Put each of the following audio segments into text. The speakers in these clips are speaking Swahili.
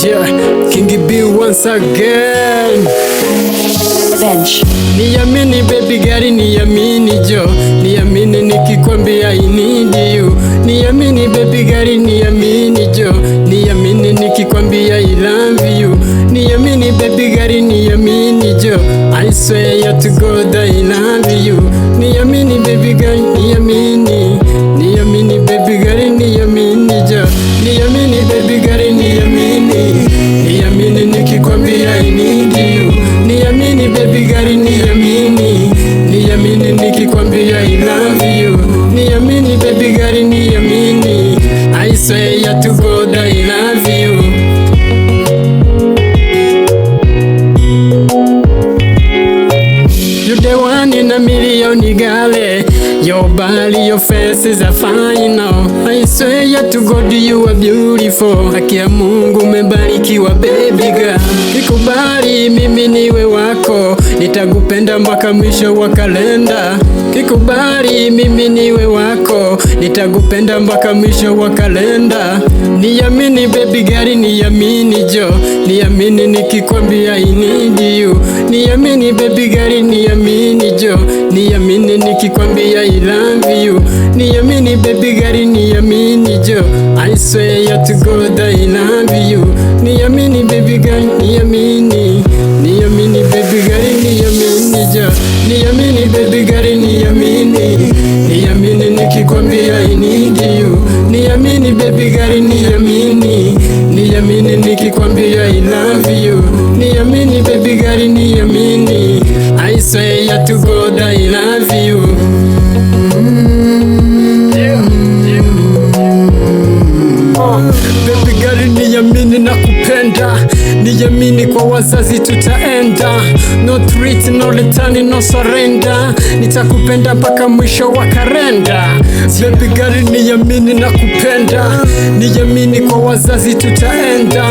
Yeah, King B once again. Bench. Niamini baby girl, niamini jo, niamini nikikwambia I need you. Niamini baby girl, niamini jo, niamini nikikwambia I love you. Niamini baby girl, niamini jo, I swear to God I love you. Niamini baby girl, niamini, niamini baby girl, niamini jo, niamini baby girl, niamini, niamini nikikwambia I need you. Niamini baby girl, niamini, niamini nikikwambia I love you. Niamini baby girl, niamini, I swear to God I love you. You the one in a million girl. Your body, your face is a fine now. I swear to God you are beautiful. Haki ya Mungu umebarikiwa baby girl. Kikubali mimi niwe wako, nitakupenda mpaka mwisho wa kalenda. Kikubali mimi niwe wako, nitakupenda mpaka mwisho wa kalenda. Niamini baby girl, niamini jo, niamini nikikwambia I need you. Niamini baby girl, niamini jo, niamini nikikwambia I love you. Niamini baby girl, niamini jo, I swear to God I love you. Niamini baby girl, niamini, niamini baby girl, niamini jo, niamini baby girl, niamini, niamini nikikwambia I need you. Niamini baby girl, niamini, niamini nikikwambia I love you. Niamini baby girl, niamini, I swear to God I love you. Baby girl, niamini na kupenda, niamini kwa wazazi tutaenda. No treat, no return, no surrender. Nitakupenda mpaka mwisho wa kalenda. Baby girl, niamini na kupenda, niamini kwa wazazi tutaenda.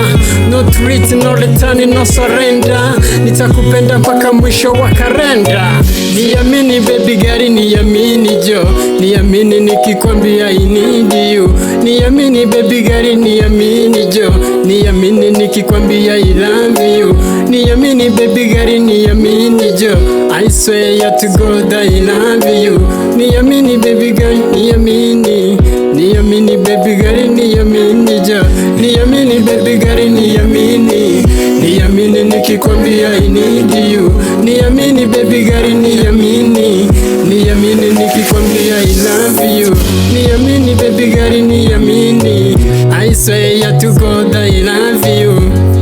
No treat, no return, no surrender. Nitakupenda mpaka mwisho wa kalenda. Niamini baby girl, niamini jo, niamini nikikwambia I need you. Niamini baby girl, niamini jo, niamini nikikwambia I love you. Niamini baby girl, niamini jo, I swear to God I love you. Niamini baby girl, niamini, niamini baby girl, niamini jo, niamini baby girl, niamini, niamini nikikwambia I need you. Niamini baby girl, niamini, niamini nikikwambia I love you. Niamini baby girl, niamini, I swear to God I love you.